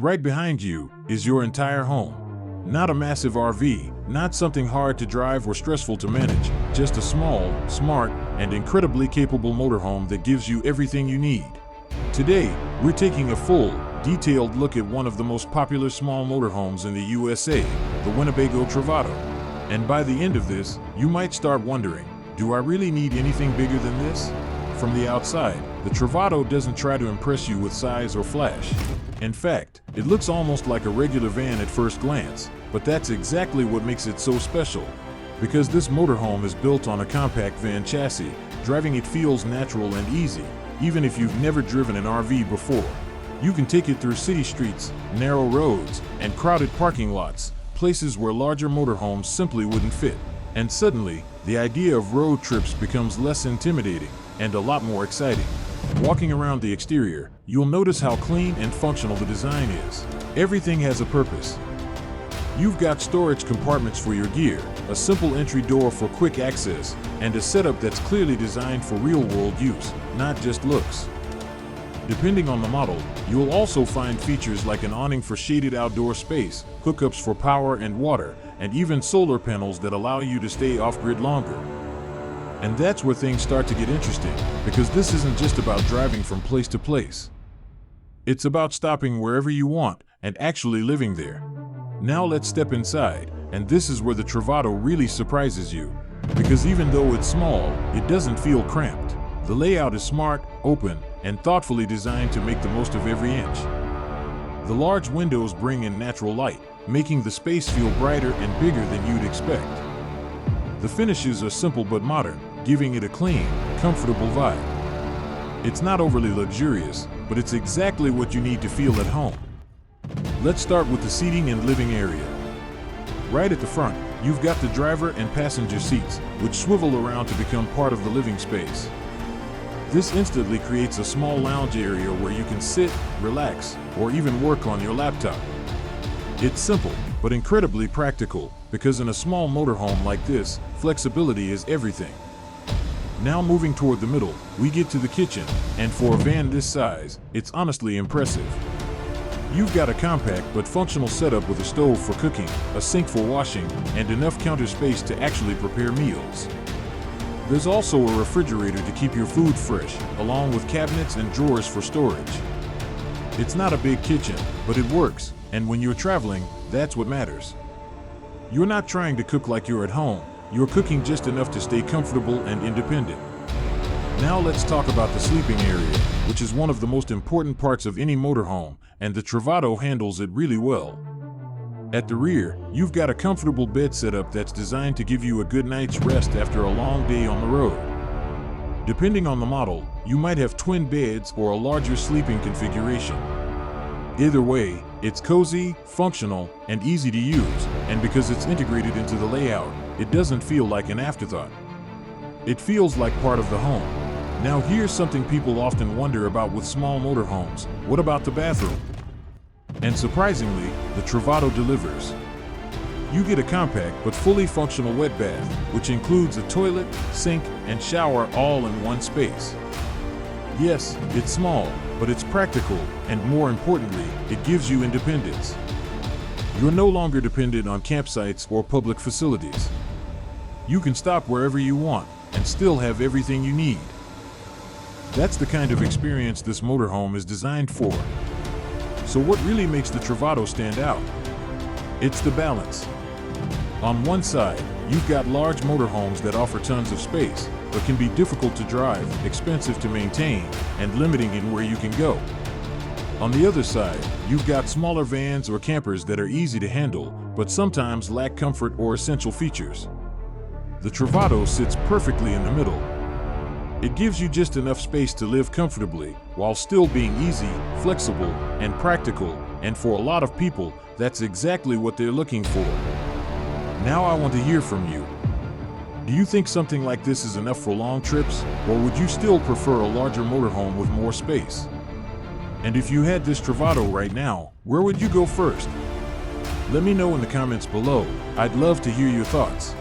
Right behind you is your entire home. Not a massive RV, not something hard to drive or stressful to manage, just a small, smart, and incredibly capable motorhome that gives you everything you need. Today, we're taking a full, detailed look at one of the most popular small motorhomes in the USA, the Winnebago Travato. And by the end of this, you might start wondering, do I really need anything bigger than this? From the outside, the Travato doesn't try to impress you with size or flash. In fact, it looks almost like a regular van at first glance, but that's exactly what makes it so special. Because this motorhome is built on a compact van chassis, driving it feels natural and easy, even if you've never driven an RV before. You can take it through city streets, narrow roads, and crowded parking lots, places where larger motorhomes simply wouldn't fit. And suddenly, the idea of road trips becomes less intimidating and a lot more exciting. Walking around the exterior, you'll notice how clean and functional the design is. Everything has a purpose. You've got storage compartments for your gear, a simple entry door for quick access, and a setup that's clearly designed for real-world use, not just looks. Depending on the model, you'll also find features like an awning for shaded outdoor space, hookups for power and water, and even solar panels that allow you to stay off-grid longer. And that's where things start to get interesting, because this isn't just about driving from place to place. It's about stopping wherever you want and actually living there. Now let's step inside, and this is where the Travato really surprises you. Because even though it's small, it doesn't feel cramped. The layout is smart, open, and thoughtfully designed to make the most of every inch. The large windows bring in natural light, making the space feel brighter and bigger than you'd expect. The finishes are simple but modern, giving it a clean, comfortable vibe. It's not overly luxurious, but it's exactly what you need to feel at home. Let's start with the seating and living area. Right at the front, you've got the driver and passenger seats, which swivel around to become part of the living space. This instantly creates a small lounge area where you can sit, relax, or even work on your laptop. It's simple, but incredibly practical, because in a small motorhome like this, flexibility is everything. Now moving toward the middle, we get to the kitchen, and for a van this size, it's honestly impressive. You've got a compact but functional setup with a stove for cooking, a sink for washing, and enough counter space to actually prepare meals. There's also a refrigerator to keep your food fresh, along with cabinets and drawers for storage. It's not a big kitchen, but it works, and when you're traveling, that's what matters. You're not trying to cook like you're at home, you're cooking just enough to stay comfortable and independent. Now let's talk about the sleeping area, which is one of the most important parts of any motorhome, and the Travato handles it really well. At the rear, you've got a comfortable bed setup that's designed to give you a good night's rest after a long day on the road. Depending on the model, you might have twin beds or a larger sleeping configuration. Either way, it's cozy, functional, and easy to use, and because it's integrated into the layout, it doesn't feel like an afterthought. It feels like part of the home. Now here's something people often wonder about with small motorhomes: what about the bathroom? And surprisingly, the Travato delivers. You get a compact but fully functional wet bath, which includes a toilet, sink, and shower all in one space. Yes, it's small, but it's practical, and more importantly, it gives you independence. You're no longer dependent on campsites or public facilities. You can stop wherever you want and still have everything you need. That's the kind of experience this motorhome is designed for. So what really makes the Travato stand out? It's the balance. On one side, you've got large motorhomes that offer tons of space, but can be difficult to drive, expensive to maintain, and limiting in where you can go. On the other side, you've got smaller vans or campers that are easy to handle, but sometimes lack comfort or essential features. The Travato sits perfectly in the middle. It gives you just enough space to live comfortably, while still being easy, flexible, and practical, and for a lot of people, that's exactly what they're looking for. Now I want to hear from you. Do you think something like this is enough for long trips, or would you still prefer a larger motorhome with more space? And if you had this Travato right now, where would you go first? Let me know in the comments below. I'd love to hear your thoughts.